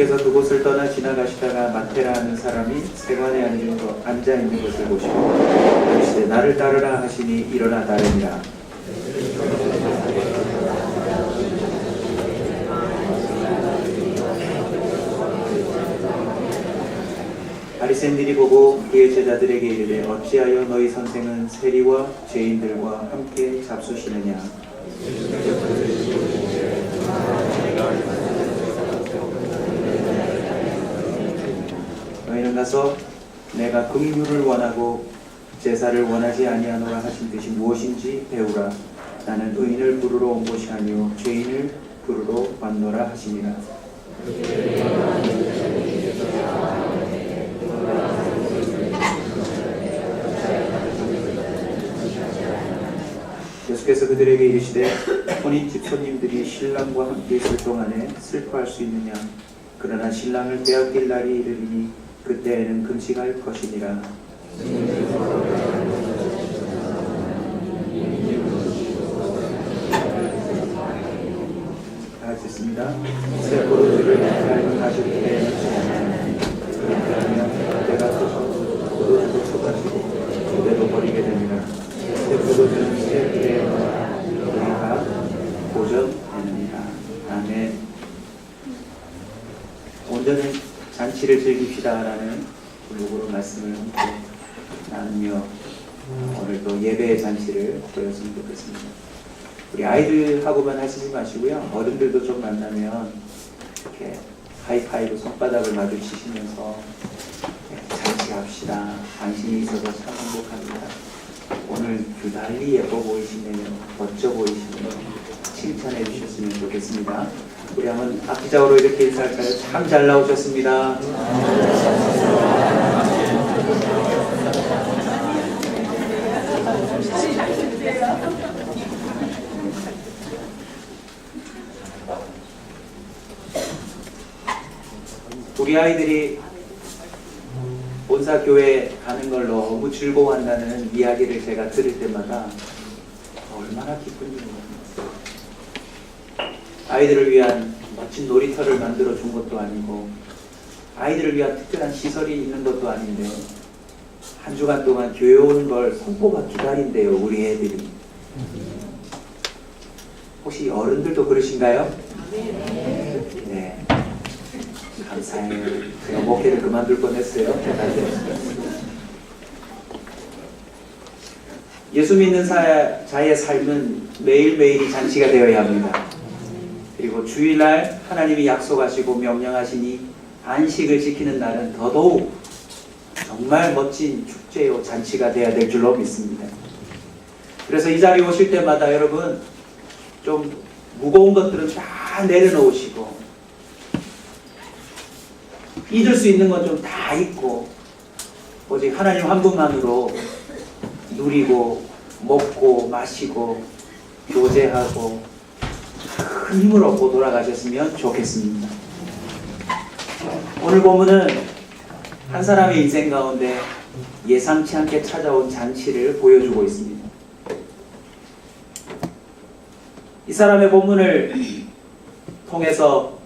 예수께서 그곳을 떠나 지나가시다가 마테라 하는 사람이 세관에 앉아 있는 것을 보시고 이르시되 나를 따르라 하시니 일어나 따르니라. 바리새인들이 보고 그의 제자들에게 이르되 어찌하여 너희 선생은 세리와 죄인들과 함께 잡수시느냐. 너희는 가서 내가 긍휼을 원하고 제사를 원하지 아니하노라 하신 뜻이 무엇인지 배우라. 나는 의인을 부르러 온 것이 아니요 죄인을 부르러 왔노라 하시니라. 예수께서 그들에게 이르시되 혼인집 손님들이 신랑과 함께 있을 동안에 슬퍼할 수 있느냐. 그러나 신랑을 빼앗길 날이 이르리니 그때에는 금식할 것이니라. 다 같이 읽습니다. 새 포도주를 얇은 가죽 때에 넣으면 때가 서서 포도주도 쏟아지고 그대로 버리게 됩니다. 새 포도주는 새 때에 넣어 우리가 보존됩니다. 아멘. 온전한 잔치를 즐깁시다라는 블로그로 말씀을 함께 나누며 오늘 또 예배의 잔치를 보였으면 좋겠습니다. 우리 아이들하고만 하시지 마시고요. 어른들도 좀 만나면 이렇게 하이파이브 손바닥을 마주치시면서 잔치합시다. 당신이 있어서 참 행복합니다. 오늘 유달리 예뻐 보이시네요. 멋져 보이시네요. 칭찬해 주셨으면 좋겠습니다. 우리 한번 악기자우로 이렇게 인사할까요? 참 잘 나오셨습니다. 우리 아이들이 본사교회 가는 걸 너무 즐거워한다는 이야기를 제가 들을 때마다 얼마나 기쁜지 모릅니다. 아이들을 위한 멋진 놀이터를 만들어 준 것도 아니고 아이들을 위한 특별한 시설이 있는 것도 아닌데 한 주간 동안 교회 오는 걸 손꼽아 기다린대요. 우리 애들이. 혹시 어른들도 그러신가요? 네. 감사해요. 제가 목회를 그만둘 뻔했어요. 예수 믿는 자의 삶은 매일매일이 잔치가 되어야 합니다. 그리고 주일날 하나님이 약속하시고 명령하시니 안식을 지키는 날은 더더욱 정말 멋진 축제요 잔치가 되어야 될 줄로 믿습니다. 그래서 이 자리에 오실 때마다 여러분 좀 무거운 것들은 다 내려놓으시고 잊을 수 있는 건 좀 다 잊고 오직 하나님 한 분만으로 누리고 먹고 마시고 교제하고 큰 힘을 얻고 돌아가셨으면 좋겠습니다. 오늘 본문은 한 사람의 인생 가운데 예상치 않게 찾아온 잔치를 보여주고 있습니다. 이 사람의 본문을 통해서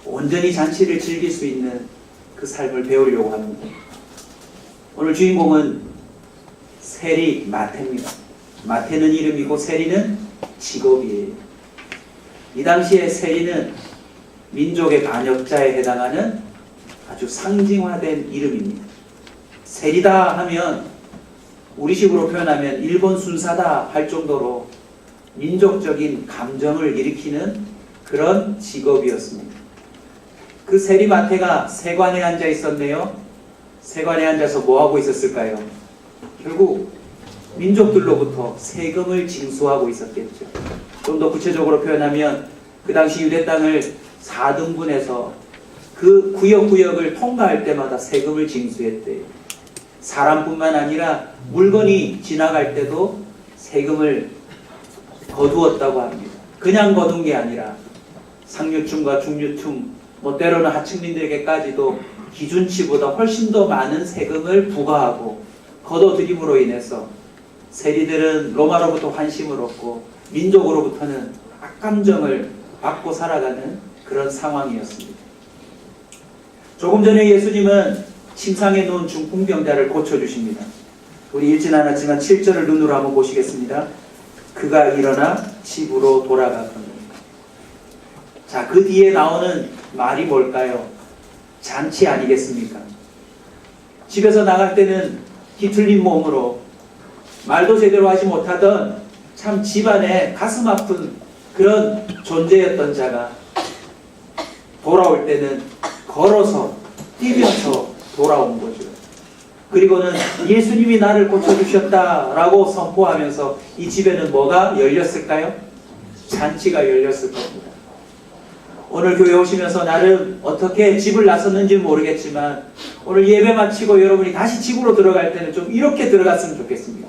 온전히 잔치를 즐길 수 있는 그 삶을 배우려고 합니다. 오늘 주인공은 세리 마태입니다. 마태는 이름이고 세리는 직업이에요. 이 당시에 세리는 민족의 반역자에 해당하는 아주 상징화된 이름입니다. 세리다 하면 우리식으로 표현하면 일본 순사다 할 정도로 민족적인 감정을 일으키는 그런 직업이었습니다. 그 세리 마태가 세관에 앉아 있었네요. 세관에 앉아서 뭐 하고 있었을까요? 결국 민족들로부터 세금을 징수하고 있었겠죠. 좀 더 구체적으로 표현하면 그 당시 유대 땅을 4등분해서 그 구역을 통과할 때마다 세금을 징수했대요. 사람뿐만 아니라 물건이 지나갈 때도 세금을 거두었다고 합니다. 그냥 거둔 게 아니라 상류층과 중류층, 때로는 하층민들에게까지도 기준치보다 훨씬 더 많은 세금을 부과하고 거둬들임으로 인해서 세리들은 로마로부터 환심을 얻고 민족으로부터는 악감정을 받고 살아가는 그런 상황이었습니다. 조금 전에 예수님은 침상에 누운 중풍병자를 고쳐주십니다. 우리 읽진 않았지만 7절을 눈으로 한번 보시겠습니다. 그가 일어나 집으로 돌아가거늘. 자, 그 뒤에 나오는 말이 뭘까요? 잔치 아니겠습니까? 집에서 나갈 때는 뒤틀린 몸으로 말도 제대로 하지 못하던 참 집안에 가슴 아픈 그런 존재였던 자가 돌아올 때는 걸어서 뛰면서 돌아온 거죠. 그리고는 예수님이 나를 고쳐주셨다라고 선포하면서 이 집에는 뭐가 열렸을까요? 잔치가 열렸을 겁니다. 오늘 교회 오시면서 나름 어떻게 집을 나섰는지 모르겠지만 오늘 예배 마치고 여러분이 다시 집으로 들어갈 때는 좀 이렇게 들어갔으면 좋겠습니다.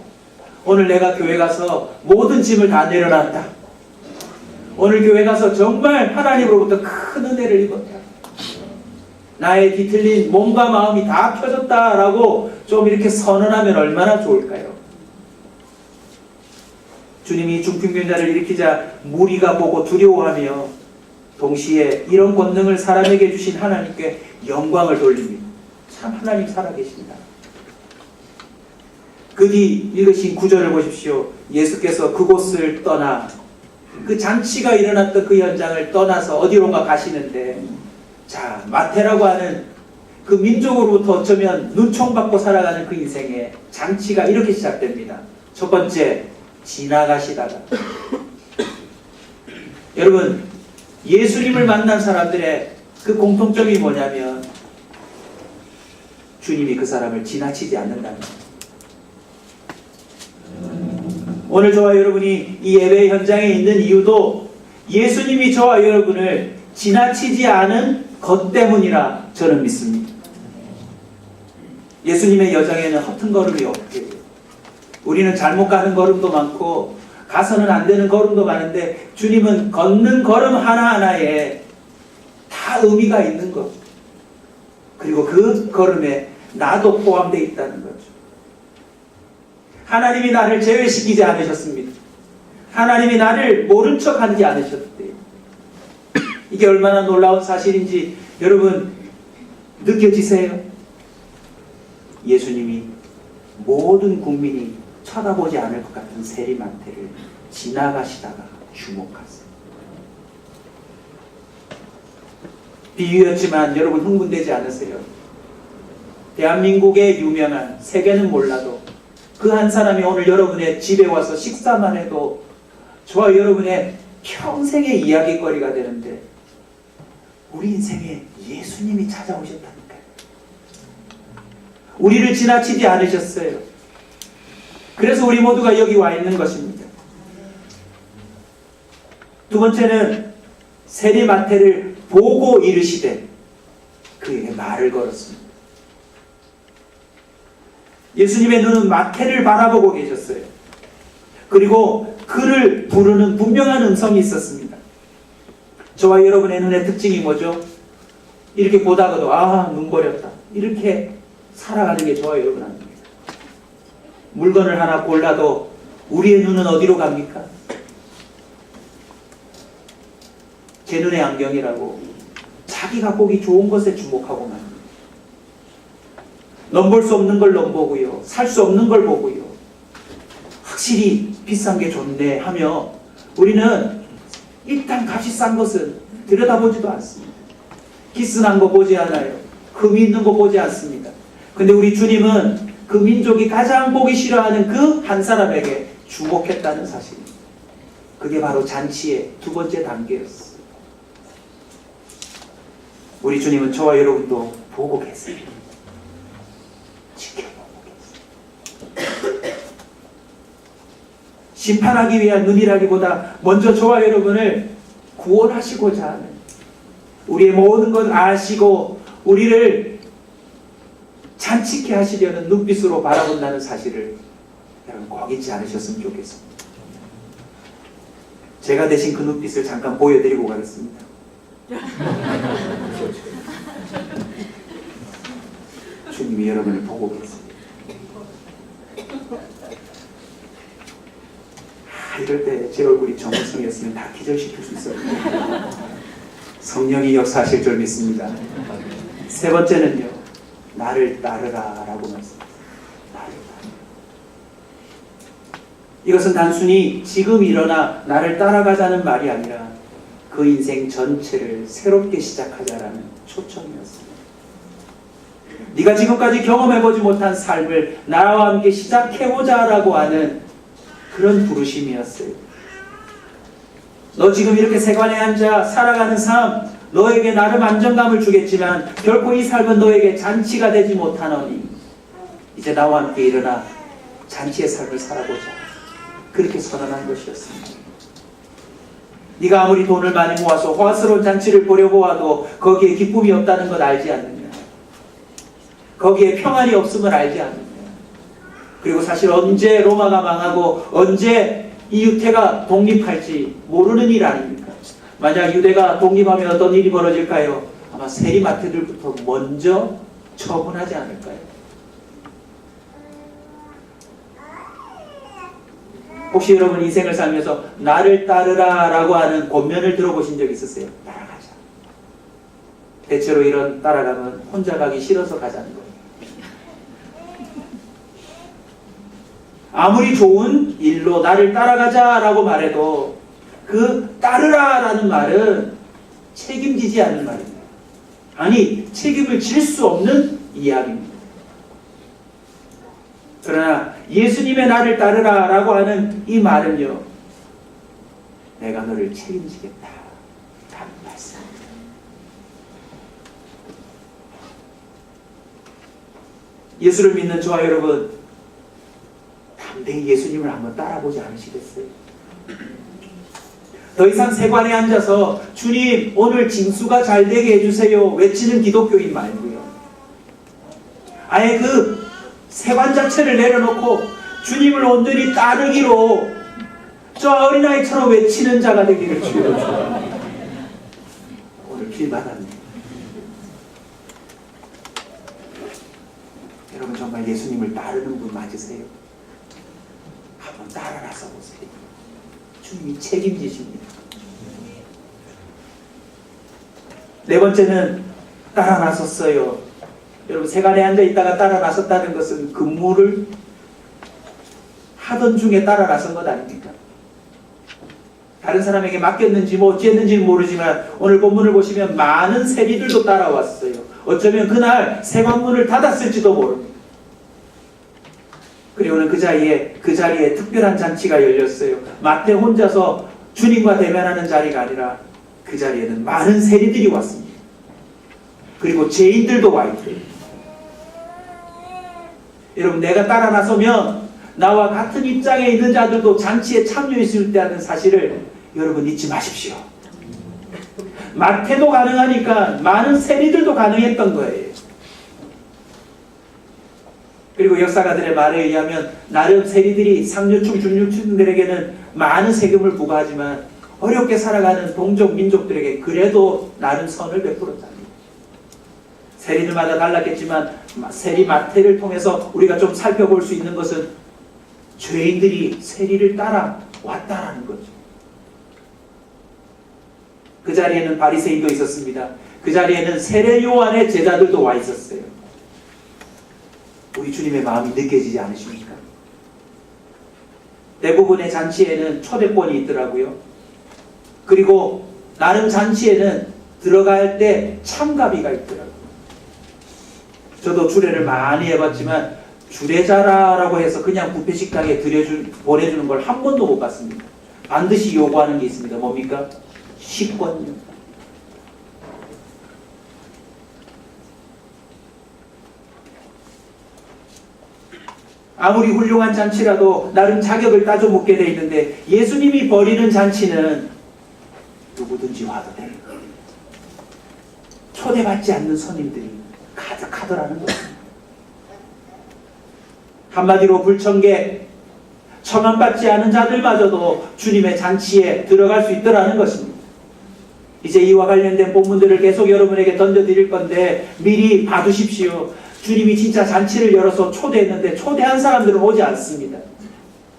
오늘 내가 교회 가서 모든 짐을 다 내려놨다. 오늘 교회 가서 정말 하나님으로부터 큰 은혜를 입었다. 나의 뒤틀린 몸과 마음이 다 펴졌다라고 좀 이렇게 선언하면 얼마나 좋을까요? 주님이 중풍병자를 일으키자 무리가 보고 두려워하며 동시에 이런 권능을 사람에게 주신 하나님께 영광을 돌립니다. 참 하나님 살아계십니다. 그 뒤 읽으신 9절을 보십시오. 예수께서 그곳을 떠나 그 잔치가 일어났던 그 현장을 떠나서 어디론가 가시는데, 자, 마태라고 하는 그 민족으로부터 어쩌면 눈총받고 살아가는 그 인생에 잔치가 이렇게 시작됩니다. 첫 번째, 지나가시다가. 여러분, 예수님을 만난 사람들의 그 공통점이 뭐냐면 주님이 그 사람을 지나치지 않는다는 거예요. 오늘 저와 여러분이 이 예배 현장에 있는 이유도 예수님이 저와 여러분을 지나치지 않은 것 때문이라 저는 믿습니다. 예수님의 여정에는 허튼 걸음이 없게 돼요. 우리는 잘못 가는 걸음도 많고 가서는 안 되는 걸음도 많은데 주님은 걷는 걸음 하나하나에 다 의미가 있는 것. 그리고 그 걸음에 나도 포함되어 있다는 거죠. 하나님이 나를 제외시키지 않으셨습니다. 하나님이 나를 모른 척 하지 않으셨대요. 이게 얼마나 놀라운 사실인지 여러분 느껴지세요? 예수님이 모든 국민이 쳐다보지 않을 것 같은 세리마태를 지나가시다가 주목하세요. 비유였지만 여러분 흥분되지 않으세요? 대한민국의 유명한, 세계는 몰라도 그 한 사람이 오늘 여러분의 집에 와서 식사만 해도 저와 여러분의 평생의 이야기거리가 되는데 우리 인생에 예수님이 찾아오셨다니까요. 우리를 지나치지 않으셨어요. 그래서 우리 모두가 여기 와 있는 것입니다. 두 번째는 세리마태를 보고 이르시되 그에게 말을 걸었습니다. 예수님의 눈은 마태를 바라보고 계셨어요. 그리고 그를 부르는 분명한 음성이 있었습니다. 저와 여러분의 눈의 특징이 뭐죠? 이렇게 보다가도 눈 버렸다. 이렇게 살아가는 게 저와 여러분 아닙니다. 물건을 하나 골라도 우리의 눈은 어디로 갑니까? 제 눈의 안경이라고 자기가 보기 좋은 것에 주목하고 맙니다. 넘볼 수 없는 걸 넘보고요. 살 수 없는 걸 보고요. 확실히 비싼 게 좋네 하며 우리는 일단 값이 싼 것은 들여다보지도 않습니다. 기스난 거 보지 않아요. 흠이 있는 거 보지 않습니다. 근데 우리 주님은 그 민족이 가장 보기 싫어하는 그 한 사람에게 주목했다는 사실입니다. 그게 바로 잔치의 두 번째 단계였어요. 우리 주님은 저와 여러분도 보고 계세요. 지켜보고 계세요. 심판하기 위한 눈이라기보다 먼저 저와 여러분을 구원하시고자 하는, 우리의 모든 것 아시고 우리를 잔치케 하시려는 눈빛으로 바라본다는 사실을 여러분 꼭 잊지 않으셨으면 좋겠습니다. 제가 대신 그 눈빛을 잠깐 보여드리고 가겠습니다. 주님이 여러분을 보고 계세요. 이럴 때 제 얼굴이 정우성이었으면 다 기절시킬 수 있었는데 성령이 역사하실 줄 믿습니다. 세 번째는요, 나를 따르라 라고 말씀합니다. 나를 따르라. 이것은 단순히 지금 일어나 나를 따라가자는 말이 아니라 그 인생 전체를 새롭게 시작하자라는 초청이었습니다. 네가 지금까지 경험해보지 못한 삶을 나와 함께 시작해보자라고 하는 그런 부르심이었어요. 너 지금 이렇게 세관에 앉아 살아가는 삶, 너에게 나름 안정감을 주겠지만 결코 이 삶은 너에게 잔치가 되지 못하노니 이제 나와 함께 일어나 잔치의 삶을 살아보자. 그렇게 선언한 것이었습니다. 네가 아무리 돈을 많이 모아서 화스러운 잔치를 보려고 하도 거기에 기쁨이 없다는 것 알지 않느냐? 거기에 평안이 없음을 알지 않느냐? 그리고 사실 언제 로마가 망하고 언제 이 유태가 독립할지 모르는 일 아닙니까? 만약 유대가 독립하면 어떤 일이 벌어질까요? 아마 세리마트들부터 먼저 처분하지 않을까요? 혹시 여러분 인생을 살면서 나를 따르라 라고 하는 권면을 들어보신 적 있으세요? 따라가자. 대체로 이런 따라가면 혼자 가기 싫어서 가자는 거예요. 아무리 좋은 일로 나를 따라가자 라고 말해도 그 따르라 라는 말은 책임지지 않는 말입니다. 아니, 책임을 질 수 없는 이야기입니다. 그러나 예수님의 나를 따르라 라고 하는 이 말은요, 내가 너를 책임지겠다 라는 말씀입니다. 예수를 믿는 저와 여러분, 담대히 예수님을 한번 따라보지 않으시겠어요? 더 이상 세관에 앉아서 주님 오늘 징수가 잘 되게 해주세요 외치는 기독교인 말고요, 아예 그 세관 자체를 내려놓고 주님을 온전히 따르기로 저 어린아이처럼 외치는 자가 되기를 주여 축원합니다. 오늘 길 받았네. 여러분 정말 예수님을 따르는 분 맞으세요? 한번 따라 나서 보세요. 주님이 책임지십니다. 네 번째는 따라 나섰어요. 여러분 세관에 앉아 있다가 따라 나섰다는 것은 근무를 하던 중에 따라 나선 것 아닙니까? 다른 사람에게 맡겼는지 뭐 어찌했는지는 모르지만 오늘 본문을 보시면 많은 세리들도 따라왔어요. 어쩌면 그날 세관문을 닫았을지도 모릅니다. 그리고는 그 자리에 특별한 잔치가 열렸어요. 마태 혼자서 주님과 대면하는 자리가 아니라 그 자리에는 많은 세리들이 왔습니다. 그리고 죄인들도 와 있대요. 여러분 내가 따라 나서면 나와 같은 입장에 있는 자들도 잔치에 참여할 수 있다는 사실을 여러분 잊지 마십시오. 마태도 가능하니까 많은 세리들도 가능했던 거예요. 그리고 역사가들의 말에 의하면 나름 세리들이 상류층, 중류층들에게는 많은 세금을 부과하지만 어렵게 살아가는 동족 민족들에게 그래도 나름 선을 베풀었다. 세리들마다 달랐겠지만 세리 마태를 통해서 우리가 좀 살펴볼 수 있는 것은 죄인들이 세리를 따라왔다라는 거죠. 그 자리에는 바리새인도 있었습니다. 그 자리에는 세례 요한의 제자들도 와 있었어요. 우리 주님의 마음이 느껴지지 않으십니까? 대부분의 잔치에는 초대권이 있더라고요. 그리고 나름 잔치에는 들어갈 때 참가비가 있더라고요. 저도 주례를 많이 해봤지만 주례자라고 해서 그냥 뷔페 식당에 보내주는 걸 한 번도 못 봤습니다. 반드시 요구하는 게 있습니다. 뭡니까? 식권료. 아무리 훌륭한 잔치라도 나름 자격을 따져 묻게 돼 있는데 예수님이 벌이는 잔치는 누구든지 와도 돼요. 초대받지 않는 손님들이 가득하더라는 것입니다. 한마디로 불청객, 청함받지 않은 자들마저도 주님의 잔치에 들어갈 수 있더라는 것입니다. 이제 이와 관련된 본문들을 계속 여러분에게 던져드릴 건데 미리 봐두십시오. 주님이 진짜 잔치를 열어서 초대했는데 초대한 사람들은 오지 않습니다.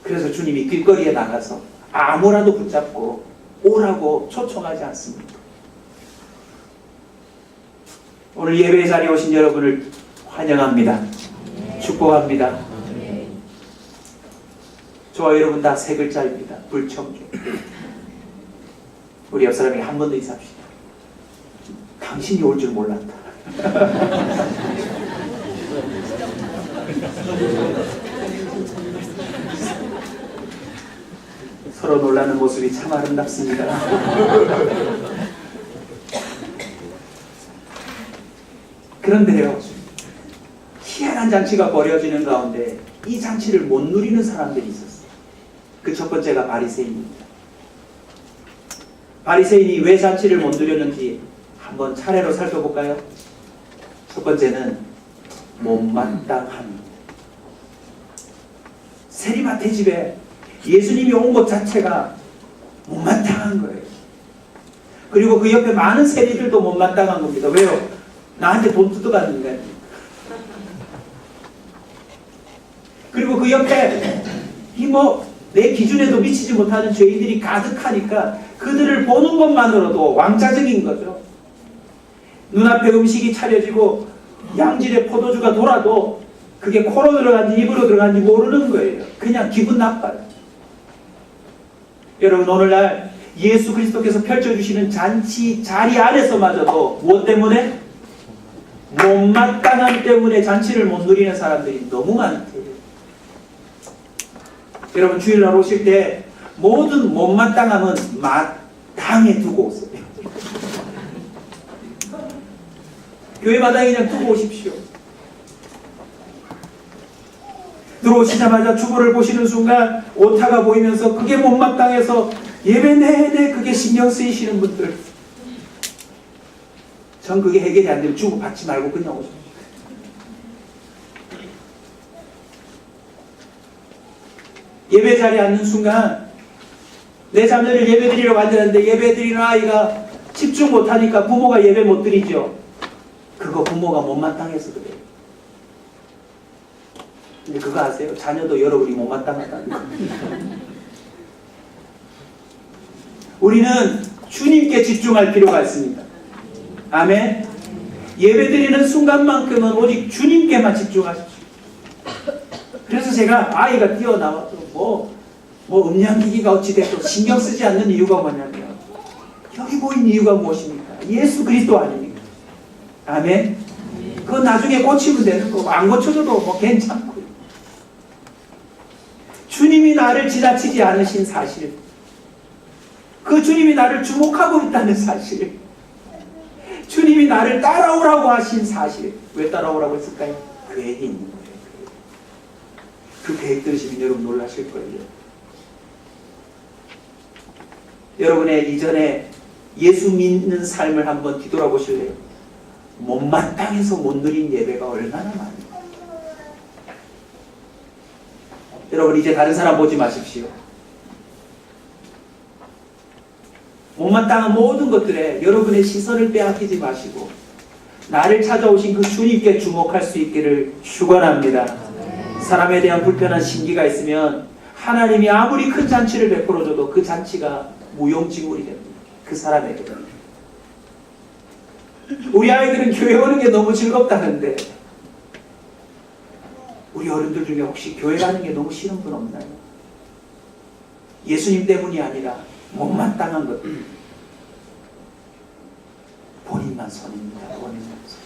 그래서 주님이 길거리에 나가서 아무라도 붙잡고 오라고 초청하지 않습니다. 오늘 예배 자리에 오신 여러분을 환영합니다. 축복합니다. 저와 여러분 다 세 글자입니다. 불청주. 우리 옆 사람에게 한 번 더 인사합시다. 당신이 올 줄 몰랐다. 서로 놀라는 모습이 참 아름답습니다. 그런데요, 희한한 잔치가 벌어지는 가운데 이 잔치를 못 누리는 사람들이 있었어요. 그 첫 번째가 바리새인입니다. 바리새인이 왜 잔치를 못 누렸는지 한번 차례로 살펴볼까요? 첫 번째는 못마땅함입니다. 세리마태 집에 예수님이 온 것 자체가 못마땅한 거예요. 그리고 그 옆에 많은 세리들도 못마땅한 겁니다. 왜요? 나한테 돈 뜯어갔는데. 그리고 그 옆에 내 기준에도 미치지 못하는 죄인들이 가득하니까 그들을 보는 것만으로도 왕자적인 거죠. 눈앞에 음식이 차려지고 양질의 포도주가 돌아도 그게 코로 들어간지 입으로 들어간지 모르는 거예요. 그냥 기분 나빠요. 여러분, 오늘날 예수 그리스도께서 펼쳐주시는 잔치 자리 안에서마저도 무엇 때문에? 못마땅함 때문에 잔치를 못 누리는 사람들이 너무 많대요. 여러분, 주일날 오실 때 모든 못마땅함은 마땅에 두고 오세요. 교회 마당에 그냥 두고 오십시오. 들어오시자마자 주보를 보시는 순간 오타가 보이면서 그게 못마땅해서 예배 내내 그게 신경 쓰이시는 분들, 전 그게 해결이 안 되면 주보 받지 말고 그냥 오십시오. 예배 자리에 앉는 순간 내 자녀를 예배 드리러 앉았는데 예배 드리는 아이가 집중 못하니까 부모가 예배 못 드리죠. 그거 부모가 못마땅해서 그래요. 근데 그거 아세요? 자녀도 여러분이 못마땅하다는 거. 우리는 주님께 집중할 필요가 있습니다. 아멘. 예배 드리는 순간만큼은 오직 주님께만 집중하십시오. 그래서 제가 아이가 뛰어나와도 음량기기가 어찌됐든 신경 쓰지 않는 이유가 뭐냐면 여기 모인 이유가 무엇입니까? 예수 그리스도 아닙니까? 아멘. 그건 나중에 고치면 되는 거고 안 고쳐줘도 괜찮고요. 주님이 나를 지나치지 않으신 사실, 그 주님이 나를 주목하고 있다는 사실, 주님이 나를 따라오라고 하신 사실. 왜 따라오라고 했을까요? 계획이 있는 거예요. 그 계획 들으시면 여러분 놀라실 거예요. 여러분의 이전에 예수 믿는 삶을 한번 뒤돌아보실래요? 못마땅해서 못 누린 예배가 얼마나 많아요. 여러분, 이제 다른 사람 보지 마십시오. 못마땅한 모든 것들에 여러분의 시선을 빼앗기지 마시고 나를 찾아오신 그 주님께 주목할 수 있기를 축원합니다. 사람에 대한 불편한 심기가 있으면 하나님이 아무리 큰 잔치를 베풀어줘도 그 잔치가 무용지물이 됩니다. 그 사람에게. 우리 아이들은 교회 오는 게 너무 즐겁다는데 우리 어른들 중에 혹시 교회 가는 게 너무 싫은 분 없나요? 예수님 때문이 아니라 못마땅한 것, 본인만 손입니다. 본인만 손.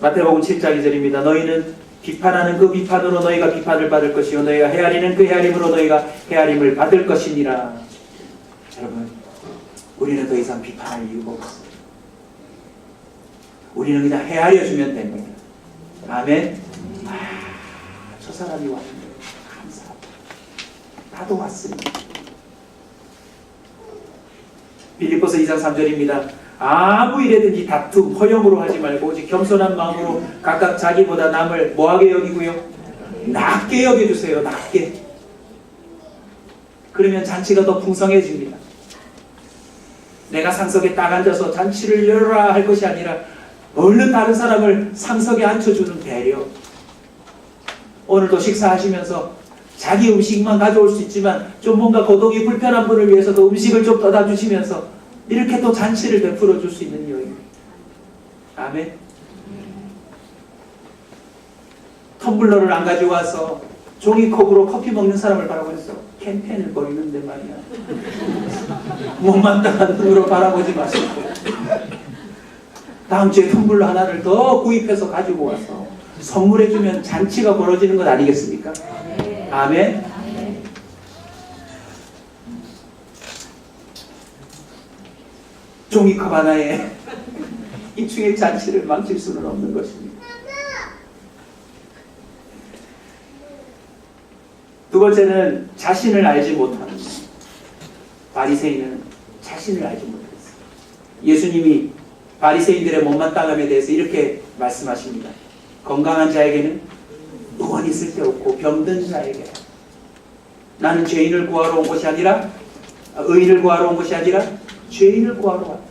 마태복음 7장 2절입니다. 너희는 비판하는 그 비판으로 너희가 비판을 받을 것이요 너희가 헤아리는 그 헤아림으로 너희가 헤아림을 받을 것이니라. 여러분, 우리는 더 이상 비판할 이유가 없어요. 우리는 그냥 헤아려주면 됩니다. 아멘. 저 사람이 왔는데 감사하다. 나도 왔습니다. 빌립보서 2장 3절입니다. 아무 일에든지 다툼, 허영으로 하지 말고 오직 겸손한 마음으로 각각 자기보다 남을 뭐하게 여기고요? 낮게 여겨주세요. 낮게. 그러면 잔치가 더 풍성해집니다. 내가 상석에 딱 앉아서 잔치를 열어라 할 것이 아니라 얼른 다른 사람을 상석에 앉혀주는 배려. 오늘도 식사하시면서 자기 음식만 가져올 수 있지만 좀 뭔가 거동이 불편한 분을 위해서도 음식을 좀 떠다 주시면서 이렇게 또 잔치를 베풀어 줄 수 있는 여인입니다. 아멘. 텀블러를 안 가지고 와서 종이컵으로 커피 먹는 사람을 바라보면서 캠페인을 벌이는데 말이야. 못마땅한 눈으로 바라보지 마시고 다음 주에 텀블러 하나를 더 구입해서 가지고 와서 선물해주면 잔치가 벌어지는 것 아니겠습니까? 아멘. 종이컵 하나에 이충의 잔치를 망칠 수는 없는 것입니다. 두 번째는 자신을 알지 못하는 것. 바리새인은 자신을 알지 못했어요. 예수님이 바리새인들의 못마땅함에 대해서 이렇게 말씀하십니다. 건강한 자에게는 의원이 쓸데없고 병든 자에게 나는 죄인을 구하러 온 것이 아니라 의인을 구하러 온 것이 아니라 죄인을 구하러 왔다.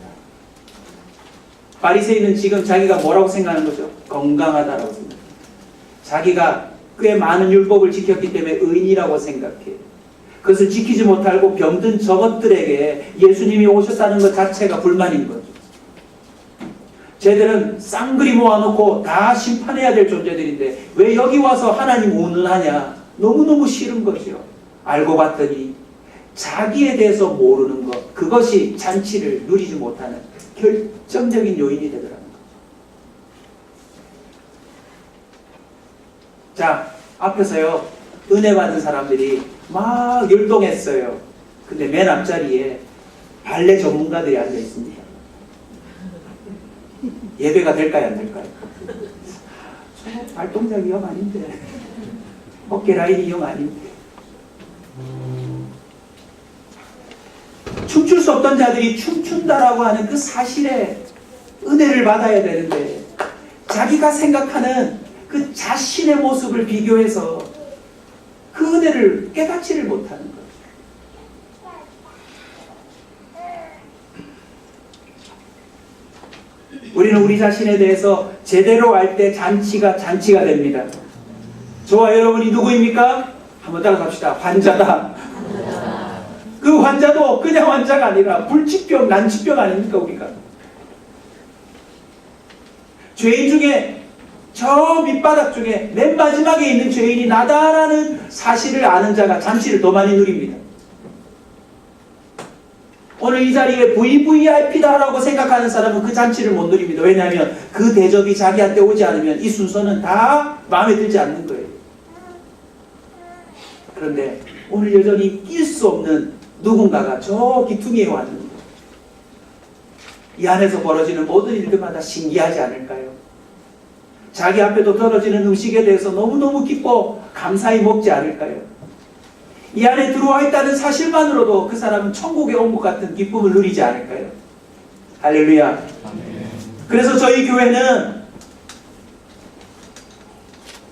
바리새인은 지금 자기가 뭐라고 생각하는 거죠? 건강하다라고 생각해요. 자기가 꽤 많은 율법을 지켰기 때문에 의인이라고 생각해요. 그것을 지키지 못하고 병든 저것들에게 예수님이 오셨다는 것 자체가 불만인 거죠. 쟤들은 쌍그리 모아놓고 다 심판해야 될 존재들인데 왜 여기 와서 하나님 운운하냐? 너무너무 싫은 거죠. 알고 봤더니 자기에 대해서 모르는 것, 그것이 잔치를 누리지 못하는 결정적인 요인이 되더라는 거죠. 자, 앞에서요, 은혜 받은 사람들이 막 열동했어요. 근데 맨 앞자리에 발레 전문가들이 앉아 있습니다. 예배가 될까요, 안 될까요? 저 발동작이 영 아닌데, 어깨 라인이 영 아닌데. 춤출 수 없던 자들이 춤춘다라고 하는 그 사실에 은혜를 받아야 되는데 자기가 생각하는 그 자신의 모습을 비교해서 그 은혜를 깨닫지를 못하는 거예요. 우리는 우리 자신에 대해서 제대로 알 때 잔치가 됩니다. 저와 여러분이 누구입니까? 한번 따라갑시다. 환자다. 그 환자도 그냥 환자가 아니라 불치병, 난치병 아닙니까 우리가? 죄인 중에 저 밑바닥 중에 맨 마지막에 있는 죄인이 나다라는 사실을 아는 자가 잔치를 더 많이 누립니다. 오늘 이 자리에 VVIP다라고 생각하는 사람은 그 잔치를 못 누립니다. 왜냐하면 그 대접이 자기한테 오지 않으면 이 순서는 다 마음에 들지 않는 거예요. 그런데 오늘 여전히 낄 수 없는 누군가가 저 기퉁이에 왔는데 이 안에서 벌어지는 모든 일들마다 신기하지 않을까요? 자기 앞에도 떨어지는 음식에 대해서 너무너무 기뻐 감사히 먹지 않을까요? 이 안에 들어와 있다는 사실만으로도 그 사람은 천국에 온 것 같은 기쁨을 누리지 않을까요? 할렐루야. 그래서 저희 교회는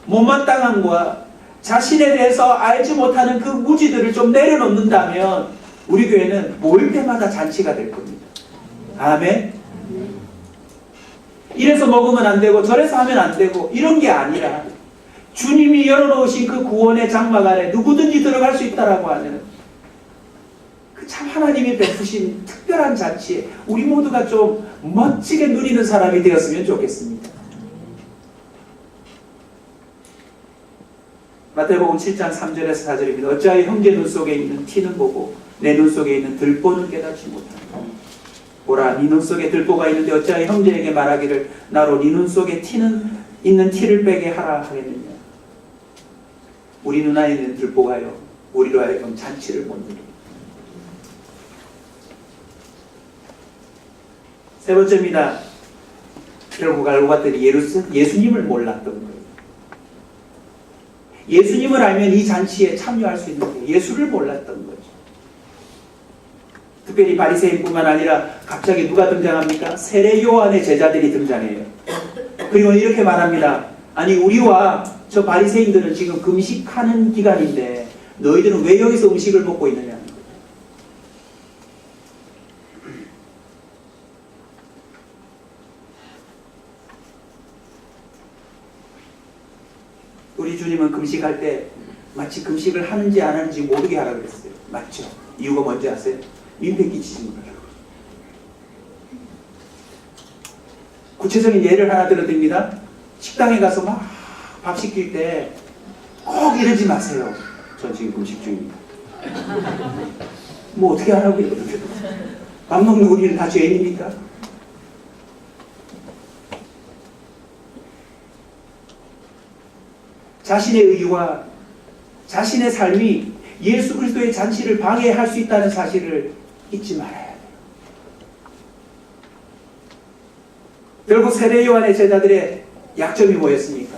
못마땅함과 자신에 대해서 알지 못하는 그 무지들을 좀 내려놓는다면 우리 교회는 모일 때마다 잔치가 될 겁니다. 아멘. 이래서 먹으면 안 되고 저래서 하면 안 되고 이런 게 아니라 주님이 열어놓으신 그 구원의 장막 안에 누구든지 들어갈 수 있다라고 하는 그 참 하나님이 베푸신 특별한 잔치에 우리 모두가 좀 멋지게 누리는 사람이 되었으면 좋겠습니다. 마태복음 7장 3절에서 4절입니다. 어찌하여 형제 눈 속에 있는 티는 보고 내 눈 속에 있는 들보는 깨닫지 못하는가. 보라, 네 눈 속에 들보가 있는데 어찌하여 형제에게 말하기를 나로 네 눈 속에 있는 티를 빼게 하라 하겠느냐. 우리 눈 안에 있는 들보가요, 우리로 하여금 잔치를 못 누립니다. 세 번째입니다. 결국 알고 봤더니 예수님을 몰랐던 거예요. 예수님을 알면 이 잔치에 참여할 수 있는 거예요. 예수를 몰랐던 거죠. 특별히 바리새인뿐만 아니라 갑자기 누가 등장합니까? 세례 요한의 제자들이 등장해요. 그리고 이렇게 말합니다. 아니 우리와 저 바리새인들은 지금 금식하는 기간인데 너희들은 왜 여기서 음식을 먹고 있느냐. 우리 주님은 금식할 때 마치 금식을 하는지 안 하는지 모르게 하라고 그랬어요. 맞죠? 이유가 뭔지 아세요? 민폐 끼치지 말라고. 구체적인 예를 하나 들어드립니다. 식당에 가서 막 밥 시킬 때 꼭 이러지 마세요. 전 지금 음식 중입니다. 뭐 어떻게 하라고요? 밥 먹는 우리는 다 죄인입니까? 자신의 의와 자신의 삶이 예수 그리스도의 잔치를 방해할 수 있다는 사실을 잊지 말아야 돼요. 결국 세례 요한의 제자들의 약점이 뭐였습니까?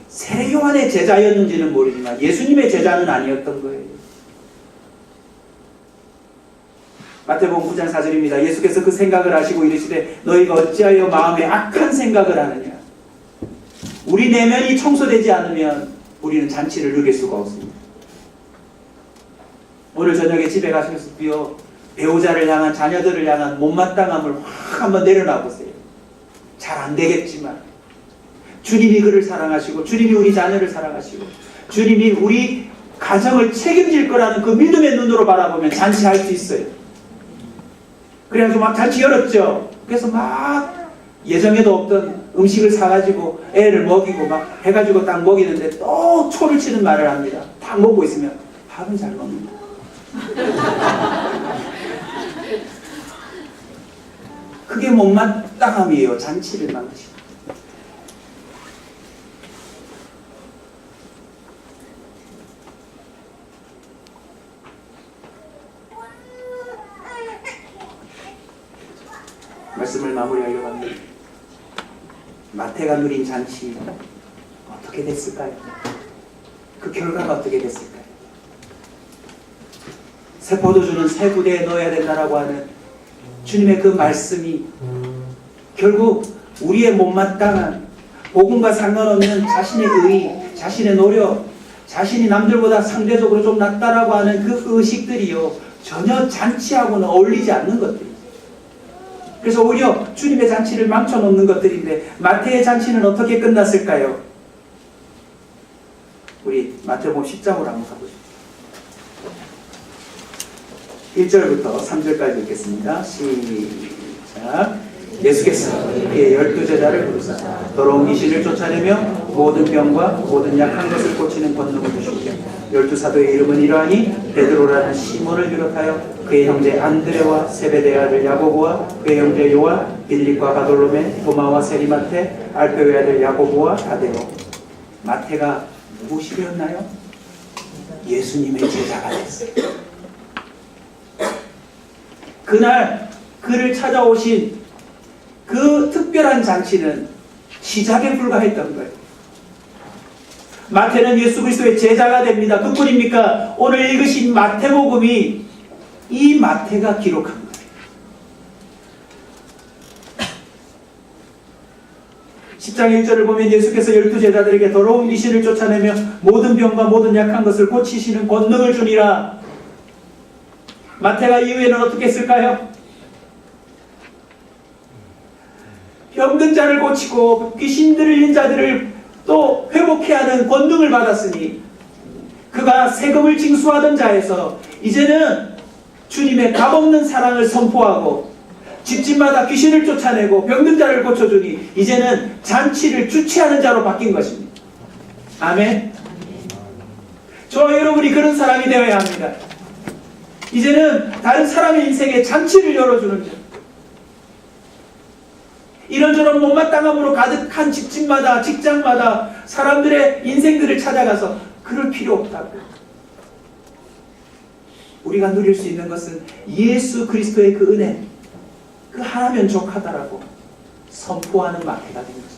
세례 요한의 제자였는지는 모르지만 예수님의 제자는 아니었던 거예요. 마태복음 9장 4절입니다. 예수께서 그 생각을 하시고 이르시되 너희가 어찌하여 마음에 악한 생각을 하느냐. 우리 내면이 청소되지 않으면 우리는 잔치를 누릴 수가 없습니다. 오늘 저녁에 집에 가셔서도요, 배우자를 향한, 자녀들을 향한 못마땅함을 확 한번 내려놔 보세요. 잘 안 되겠지만 주님이 그를 사랑하시고 주님이 우리 자녀를 사랑하시고 주님이 우리 가정을 책임질 거라는 그 믿음의 눈으로 바라보면 잔치할 수 있어요. 그래가지고 막 잔치 열었죠. 그래서 막 예정에도 없던 음식을 사가지고 애를 먹이고 막 해가지고 딱 먹이는데 또 초를 치는 말을 합니다. 딱 먹고 있으면 밥은 잘 먹는다. 그게 못마땅함이에요. 잔치를 망치고. 말씀을 마무리하려고 합니다. 마태가 누린 잔치 어떻게 됐을까요? 그 결과가 어떻게 됐을까요? 새 포도주는 새 부대에 넣어야 된다라고 하는 주님의 그 말씀이 결국 우리의 못마땅한 복음과 상관없는 자신의 의, 자신의 노력, 자신이 남들보다 상대적으로 좀 낫다라고 하는 그 의식들이요, 전혀 잔치하고는 어울리지 않는 것들이죠. 그래서 오히려 주님의 잔치를 망쳐놓는 것들인데, 마태의 잔치는 어떻게 끝났을까요? 우리 마태복음 10장으로 한번 가보시죠. 1절부터 3절까지 읽겠습니다. 시작. 예수께서 그의 12제자를 부르사 더러운 귀신을 쫓아내며 모든 병과 모든 약한 것을 고치는 권능을 주시고 12사도의 이름은 이러하니 베드로라는 시몬을 비롯하여 그의 형제 안드레와 세베대의 아들 야고보와 그의 형제 요한, 빌립과 바돌로메, 도마와 세리마테, 알페오의 아들 야고보와 다데오. 마태가 무엇이 되었나요? 예수님의 제자가 됐어요. 그날 그를 찾아오신 그 특별한 잔치는 시작에 불과했던 거예요. 마태는 예수 그리스도의 제자가 됩니다. 그뿐입니까? 오늘 읽으신 마태복음이 이 마태가 기록한 거예요. 십장 1절을 보면 예수께서 12제자들에게 더러운 귀신을 쫓아내며 모든 병과 모든 약한 것을 고치시는 권능을 주니라. 마태가 이후에는 어떻게 했을까요? 병든 자를 고치고 귀신 들린 자들을 또 회복케 하는 권능을 받았으니 그가 세금을 징수하던 자에서 이제는 주님의 값없는 사랑을 선포하고 집집마다 귀신을 쫓아내고 병든 자를 고쳐주니 이제는 잔치를 주최하는 자로 바뀐 것입니다. 아멘. 저와 여러분이 그런 사람이 되어야 합니다. 이제는 다른 사람의 인생에 잔치를 열어주는 자, 이런저런 못마땅함으로 가득한 집집마다 직장마다 사람들의 인생들을 찾아가서 그럴 필요 없다고. 우리가 누릴 수 있는 것은 예수 그리스도의 그 은혜, 그 하나면 족하다라고 선포하는 마태가 된 것입니다.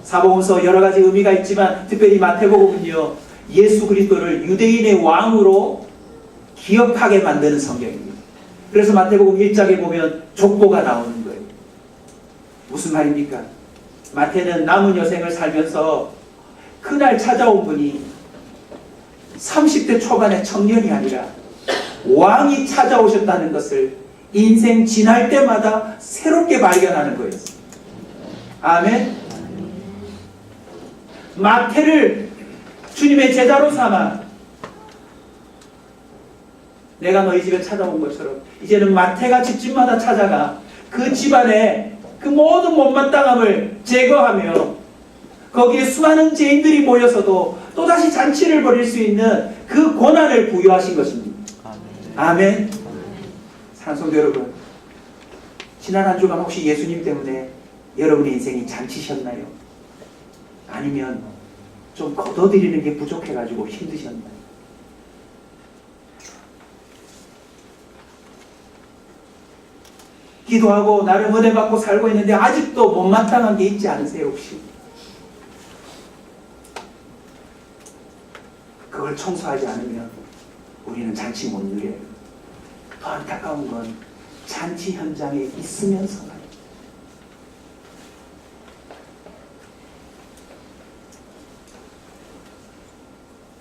사복음서 여러 가지 의미가 있지만 특별히 마태복음은요, 예수 그리스도를 유대인의 왕으로 기억하게 만드는 성경입니다. 그래서 마태복음 1장에 보면 족보가 나오는 거예요. 무슨 말입니까? 마태는 남은 여생을 살면서 그날 찾아온 분이 30대 초반의 청년이 아니라 왕이 찾아오셨다는 것을 인생 지날 때마다 새롭게 발견하는 거였어요. 아멘. 마태를 주님의 제자로 삼아 내가 너희 집에 찾아온 것처럼 이제는 마태가 집집마다 찾아가 그 집안에 그 모든 못마땅함을 제거하며 거기에 수많은 죄인들이 모여서도 또다시 잔치를 벌일 수 있는 그 권한을 부여하신 것입니다. 아멘. 사랑하는 성도 여러분, 지난 한 주간 혹시 예수님 때문에 여러분의 인생이 잔치셨나요? 아니면 좀 걷어들이는 게 부족해가지고 힘드셨나요? 기도하고 나름 은혜 받고 살고 있는데 아직도 못마땅한 게 있지 않으세요 혹시? 그걸 청소하지 않으면 우리는 잔치 못 누려요. 더 안타까운 건 잔치 현장에 있으면서 말이에요.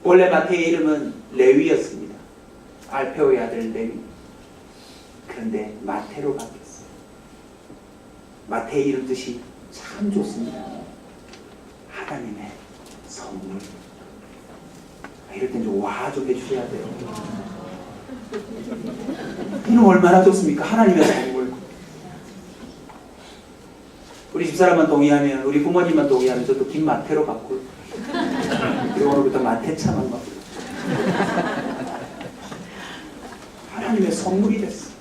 원래 마태의 이름은 레위였습니다. 알페오의 아들 레위. 그런데 마태로 바뀌었어요. 마태의 이름 뜻이 참 좋습니다. 하나님의 선물. 이럴 땐 좀 와 좀 해주셔야 돼요. 이는 얼마나 좋습니까? 하나님의 선물. 우리 집사람만 동의하면, 우리 부모님만 동의하면 저도 김마태로 바꿀. 그리고 오늘부터 마태차만 바꿀. 하나님의 선물이 됐어.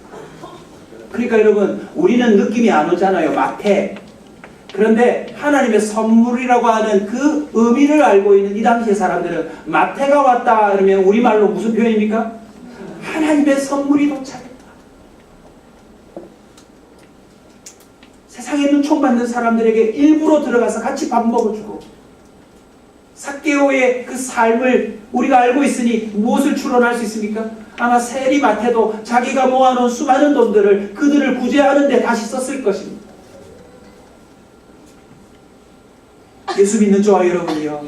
그러니까 여러분, 우리는 느낌이 안 오잖아요. 마태. 그런데 하나님의 선물이라고 하는 그 의미를 알고 있는 이 당시의 사람들은 마태가 왔다 그러면 우리말로 무슨 표현입니까? 하나님의 선물이 도착했다. 세상에 눈총받는 사람들에게 일부러 들어가서 같이 밥 먹어주고, 삭개오의 그 삶을 우리가 알고 있으니 무엇을 추론할 수 있습니까? 아마 세리 마태도 자기가 모아놓은 수많은 돈들을 그들을 구제하는 데 다시 썼을 것입니다. 예수 믿는 저와 여러분이요,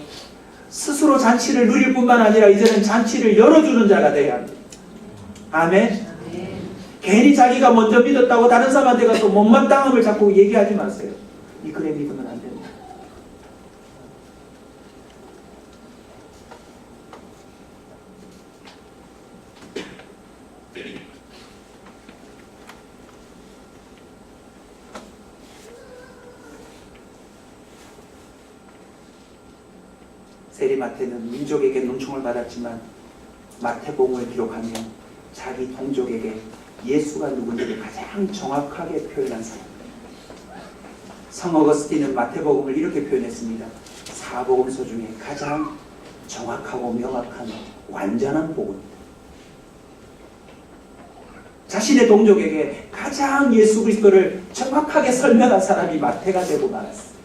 스스로 잔치를 누릴 뿐만 아니라 이제는 잔치를 열어주는 자가 되어야 합니다. 아멘. 괜히 자기가 먼저 믿었다고 다른 사람한테 가서 못마땅함을 자꾸 얘기하지 마세요. 이 글에 믿으면 안 됩니다. 세리 마태는 민족에게 눈총을 받았지만 마태복음을 기록하며 자기 동족에게 예수가 누군지를 가장 정확하게 표현한 사람입니다. 성 어거스틴은 마태복음을 이렇게 표현했습니다. 사복음서 중에 가장 정확하고 명확한 완전한 복음입니다. 자신의 동족에게 가장 예수 그리스도를 정확하게 설명한 사람이 마태가 되고 말았습니다.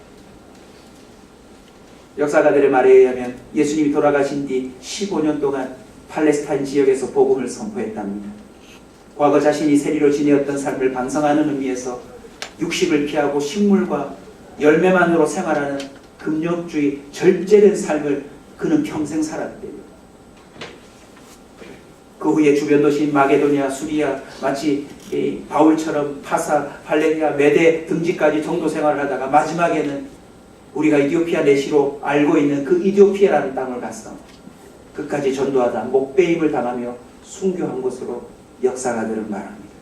역사가들의 말에 의하면 예수님이 돌아가신 뒤 15년 동안 팔레스타인 지역에서 복음을 선포했답니다. 과거 자신이 세리로 지내었던 삶을 반성하는 의미에서 육식을 피하고 식물과 열매만으로 생활하는 금욕주의 절제된 삶을 그는 평생 살았대요. 그 후에 주변 도시인 마게도니아, 수리아, 마치 바울처럼 파사, 발레리아, 메데 등지까지 정도 생활을 하다가 마지막에는 우리가 이디오피아 내시로 알고 있는 그 이디오피아라는 땅을 가서 끝까지 전도하다 목배임을 당하며 순교한 것으로 역사가들은 말합니다.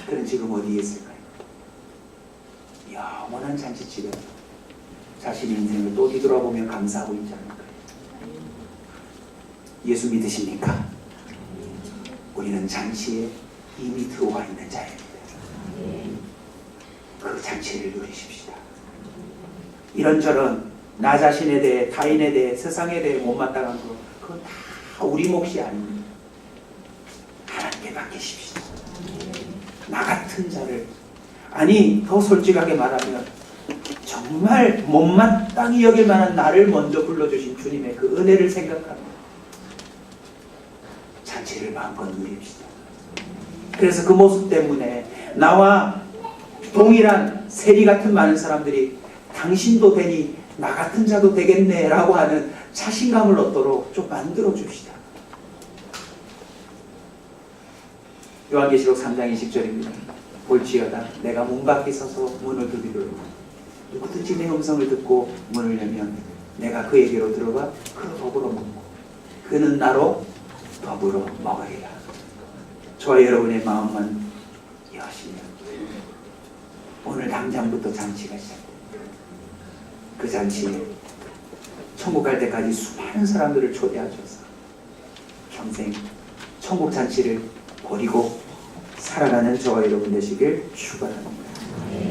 그는 지금 어디에 있을까요? 영원한 잔치집에 자신의 인생을 또 뒤돌아보며 감사하고 있지 않을까요? 예수 믿으십니까? 우리는 잔치에 이미 들어와 있는 자입니다. 그 잔치를 누리십시다. 이런저런 나 자신에 대해, 타인에 대해, 세상에 대해 못마땅한 거, 그건 다 우리 몫이 아닙니다. 하나님께 맡기십시다. 나 같은 자를, 아니 더 솔직하게 말하면 정말 못마땅히 여길 만한 나를 먼저 불러주신 주님의 그 은혜를 생각하며 잔치를 마음껏 누립시다. 그래서 그 모습 때문에 나와 동일한 세리 같은 많은 사람들이 당신도 되니 나 같은 자도 되겠네 라고 하는 자신감을 얻도록 좀 만들어 줍시다. 요한계시록 3장 20절입니다. 볼지어다 내가 문 밖에 서서 문을 두드리노라. 누구든지 내 음성을 듣고 문을 열면 내가 그에게로 들어가 그로 더불어 먹고 그는 나로 더불어 먹으리라. 저와 여러분의 마음은 약속하시면 오늘 당장부터 잔치가 시작됩니다. 그 잔치에 천국 갈 때까지 수많은 사람들을 초대하셔서 평생 천국 잔치를 버리고 살아가는 저와 여러분 되시길 축원합니다.